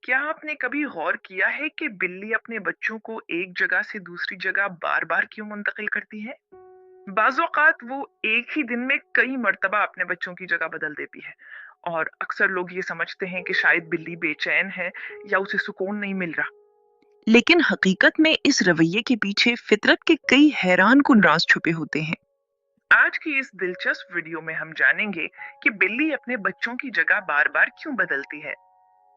क्या आपने कभी गौर किया है कि बिल्ली अपने बच्चों को एक जगह से दूसरी जगह बार-बार क्यों मुंतकिल करती है? बाज़ औक़ात वो एक ही दिन में कई मर्तबा अपने बच्चों की जगह बदल देती है और अक्सर लोग ये समझते हैं कि शायद बिल्ली बेचैन है या उसे सुकून नहीं मिल रहा। लेकिन हकीकत में इस रवैये के पीछे फितरत के कई हैरान कुन राज छुपे होते हैं। आज की इस दिलचस्प वीडियो में हम जानेंगे कि बिल्ली अपने बच्चों की जगह बार-बार क्यों बदलती है।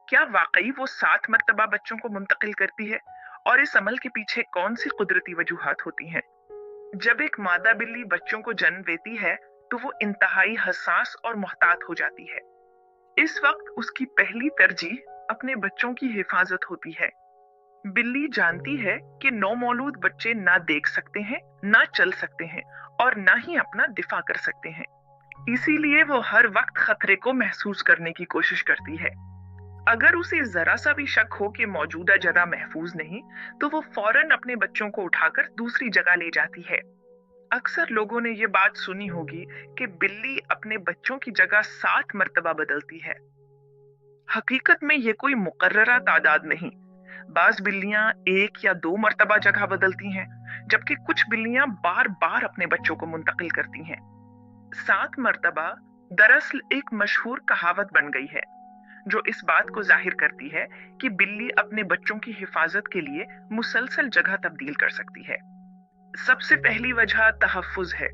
क्या वाकई वो 7 मर्तबा बच्चों को मुंतकिल करती है? और इस अमल के पीछे कौन-सी कुदरती वजूहात होती हैं? जब एक मादा बिल्ली बच्चों को जन्म देती है, तो वो इंतहाई हसास और मोहतात हो जाती है। इस वक्त उसकी पहली तरजीह अपने बच्चों की हिफाजत होती है। बिल्ली जानती है कि नौमौलूद बच्चे ना देख सकते हैं, ना चल सकते हैं और ना ही अपना दिफा कर सकते हैं। इसीलिए वो हर वक्त खतरे को महसूस करने की कोशिश करती है। अगर उसे जरा सा भी शक हो कि मौजूदा जगह महफूज नहीं, तो वो फौरन अपने बच्चों को उठाकर दूसरी जगह ले जाती है। अक्सर लोगों ने ये बात सुनी होगी कि बिल्ली अपने बच्चों की जगह 7 मर्तबा बदलती है। हकीकत में ये कोई मुकर्ररा तादाद नहीं। बाज बिल्लियां एक या दो मर्तबा जगह बदलती हैं, जबकि कुछ बिल्लियां बार बार अपने बच्चों को मुंतकिल करती हैं। 7 मर्तबा दरअसल एक मशहूर कहावत बन गई है, जो इस बात को जाहिर करती है कि बिल्ली अपने बच्चों की हिफाजत के लिए मुसलसल जगह तब्दील कर सकती है। सबसे पहली वजह तहफ्फुज़ है।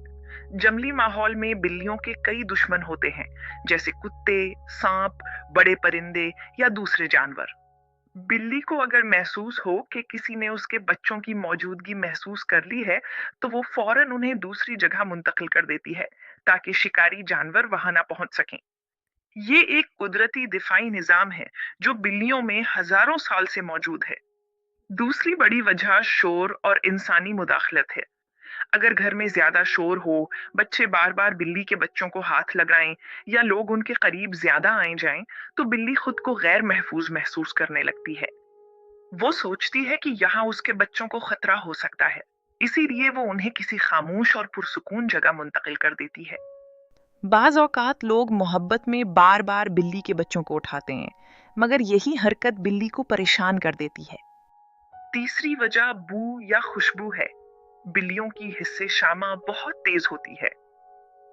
जंगली माहौल में बिल्लियों के कई दुश्मन होते हैं, जैसे कुत्ते, सांप, बड़े परिंदे या दूसरे जानवर। बिल्ली को अगर महसूस हो कि किसी ने उसके बच्चों की मौजूदगी महसूस कर ली है, तो वो फौरन उन्हें दूसरी जगह मुंतकिल कर देती है, ताकि शिकारी जानवर वहां ना पहुंच सकें। ये एक कुदरती दिफाई निजाम है, जो बिल्लियों में हजारों साल से मौजूद है। दूसरी बड़ी वजह शोर और इंसानी मुदाखलत है। अगर घर में ज्यादा शोर हो, बच्चे बार बार बिल्ली के बच्चों को हाथ लगाएं या लोग उनके करीब ज्यादा आए जाएं, तो बिल्ली खुद को गैर महफूज महसूस करने लगती है। वो सोचती है कि यहाँ उसके बच्चों को खतरा हो सकता है, इसीलिए वो उन्हें किसी खामोश और पुरसुकून जगह मुंतकिल कर देती है। बाज औकात लोग मोहब्बत में बार बार बिल्ली के बच्चों को उठाते हैं, मगर यही हरकत बिल्ली को परेशान कर देती है। तीसरी वजह बू या खुशबू है। बिल्लियों की हिस्से शामा बहुत तेज होती है।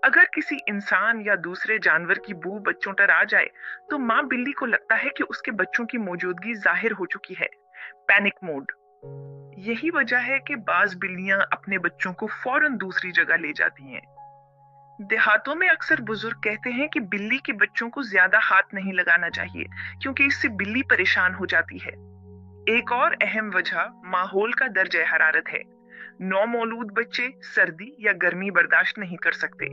अगर किसी इंसान या दूसरे जानवर की बू बच्चों पर आ जाए, तो माँ बिल्ली को लगता है कि उसके बच्चों की मौजूदगी जाहिर हो चुकी है। Panic mode. यही वजह है कि बाज बिल्लियां अपने बच्चों को फौरन दूसरी जगह ले जाती हैं। देहातों में अक्सर बुजुर्ग कहते हैं कि बिल्ली के बच्चों को ज्यादा हाथ नहीं लगाना चाहिए, क्योंकि इससे बिल्ली परेशान हो जाती है। एक और अहम वजह माहौल का दर्जा हरारत है। नौमौलूद बच्चे सर्दी या गर्मी बर्दाश्त नहीं कर सकते।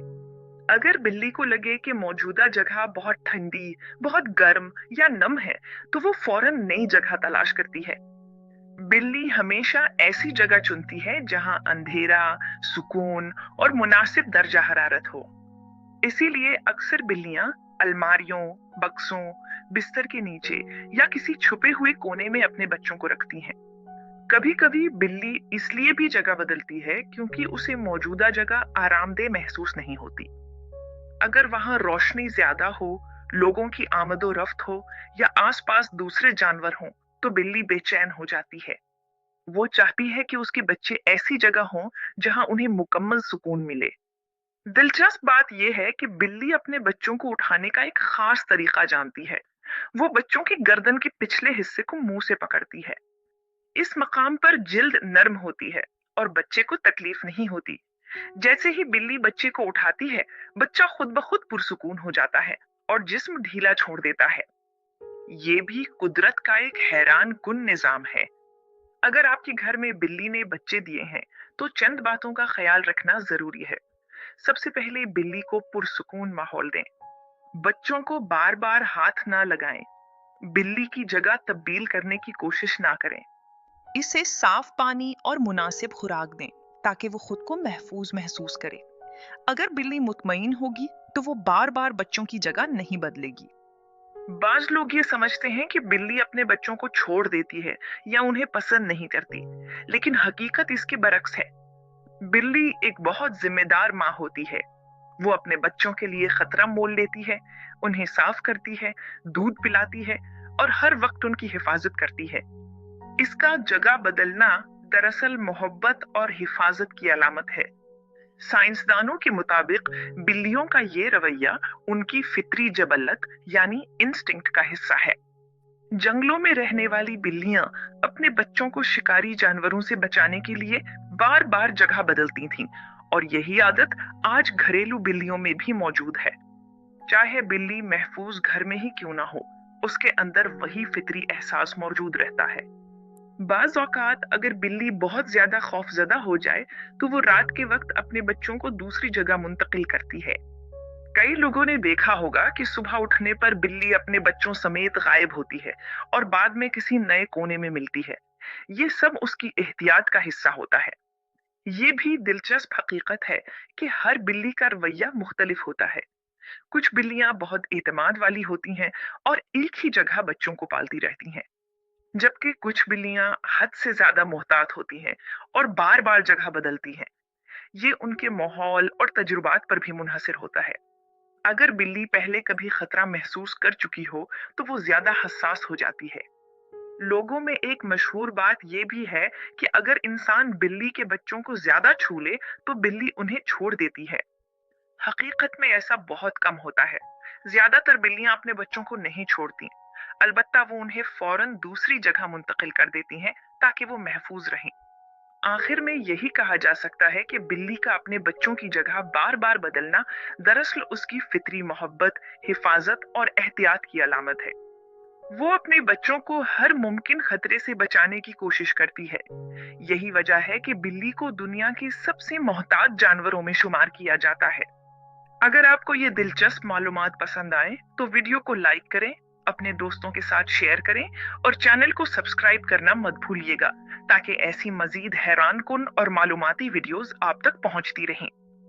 अगर बिल्ली को लगे कि मौजूदा जगह बहुत ठंडी, बहुत गर्म या नम है, तो वो फौरन नई जगह तलाश करती है। बिल्ली हमेशा ऐसी जगह चुनती है जहां अंधेरा, सुकून और मुनासिब दर्जा हरारत हो। इसीलिए अक्सर बिल्लियां अलमारियों, बक्सों, बिस्तर के नीचे या किसी छुपे हुए कोने में अपने बच्चों को रखती हैं। कभी-कभी बिल्ली इसलिए भी जगह बदलती है क्योंकि उसे मौजूदा जगह आरामदेह महसूस नहीं होती। अगर वहां रोशनी ज्यादा हो, लोगों की आमदो-रफ्त हो या आसपास दूसरे जानवर हों, तो बिल्ली बेचैन हो जाती है। वो चाहती है कि उसके बच्चे ऐसी जगह हों जहां उन्हें मुकम्मल सुकून मिले। दिलचस्प बात यह है कि बिल्ली अपने बच्चों को उठाने का एक खास तरीका जानती है। वो बच्चों की गर्दन के पिछले हिस्से को मुंह से पकड़ती है। इस मकाम पर जिल्द नर्म होती है और बच्चे को तकलीफ नहीं होती। जैसे ही बिल्ली बच्चे को उठाती है, बच्चा खुद ब खुद पुरसुकून हो जाता है और जिस्म ढीला छोड़ देता है। ये भी कुदरत का एक हैरान कुन निजाम है। अगर आपके घर में बिल्ली ने बच्चे दिए हैं, तो चंद बातों का ख्याल रखना जरूरी है। सबसे पहले बिल्ली को पुरसुकून माहौल दें। बच्चों को बार बार हाथ ना लगाएं। बिल्ली की जगह तब्दील करने की कोशिश ना करें। इसे साफ पानी और मुनासिब खुराक दें, ताकि वो खुद को महफूज महसूस करे। अगर बिल्ली मुतमईन होगी, तो वो बार बार बच्चों की जगह नहीं बदलेगी। बाज लोग ये समझते हैं कि बिल्ली अपने बच्चों को छोड़ देती है या उन्हें पसंद नहीं करती, लेकिन हकीकत इसके बरक्स है। बिल्ली एक बहुत जिम्मेदार माँ होती है। वो अपने बच्चों के लिए खतरा मोल लेती है, उन्हें साफ करती है, दूध पिलाती है और हर वक्त उनकी हिफाजत करती है। इसका जगह बदलना दरअसल मोहब्बत और हिफाजत की अलामत है। साइंसदानों के मुताबिक बिल्लियों का ये रवैया उनकी फितरी जबल्लत यानी इंस्टिंक्ट का हिस्सा है। जंगलों में रहने वाली बिल्लियां अपने बच्चों को शिकारी जानवरों से बचाने के लिए बार बार जगह बदलती थीं, और यही आदत आज घरेलू बिल्लियों में भी मौजूद है। चाहे बिल्ली महफूज घर में ही क्यों ना हो, उसके अंदर वही फितरी एहसास मौजूद रहता है। बाज औकात अगर बिल्ली बहुत ज्यादा खौफजदा हो जाए तो वो रात के वक्त अपने बच्चों को दूसरी जगह मुंतकिल करती है। कई लोगों ने देखा होगा कि सुबह उठने पर बिल्ली अपने बच्चों समेत गायब होती है और बाद में किसी नए कोने में मिलती है। ये सब उसकी एहतियात का हिस्सा होता है। ये भी दिलचस्प हकीकत है कि हर बिल्ली का रवैया मुख्तलिफ होता है। कुछ बिल्लियां बहुत एतमाद वाली होती हैं और एक ही जगह बच्चों को पालती रहती हैं, जबकि कुछ बिल्लियां हद से ज्यादा मोहतात होती हैं और बार बार जगह बदलती हैं। ये उनके माहौल और तजुर्बात पर भी मुनहसर होता है। अगर बिल्ली पहले कभी खतरा महसूस कर चुकी हो तो वो ज्यादा हसास हो जाती है। लोगों में एक मशहूर बात ये भी है कि अगर इंसान बिल्ली के बच्चों को ज्यादा छू ले तो बिल्ली उन्हें छोड़ देती है। हकीकत में ऐसा बहुत कम होता है। ज्यादातर बिल्लियां अपने बच्चों को नहीं छोड़ती, अलबत्ता वो उन्हें फौरन दूसरी जगह मुंतकिल कर देती हैं ताकि वो महफूज रहें। आखिर में यही कहा जा सकता है कि बिल्ली का अपने बच्चों की जगह बार बार बदलना दरअसल उसकी फितरी मोहब्बत, हिफाजत और एहतियात की अलामत है। वो अपने बच्चों को हर मुमकिन खतरे से बचाने की कोशिश करती है। यही वजह है कि बिल्ली को दुनिया की सबसे मोहताज जानवरों में शुमार किया जाता है। अगर आपको ये दिलचस्प मालूमात पसंद आए तो वीडियो को लाइक करें, अपने दोस्तों के साथ शेयर करें और चैनल को सब्सक्राइब करना मत भूलिएगा ताकि ऐसी मजीद हैरानकुन और मालूमाती वीडियोस आप तक पहुंचती रहें।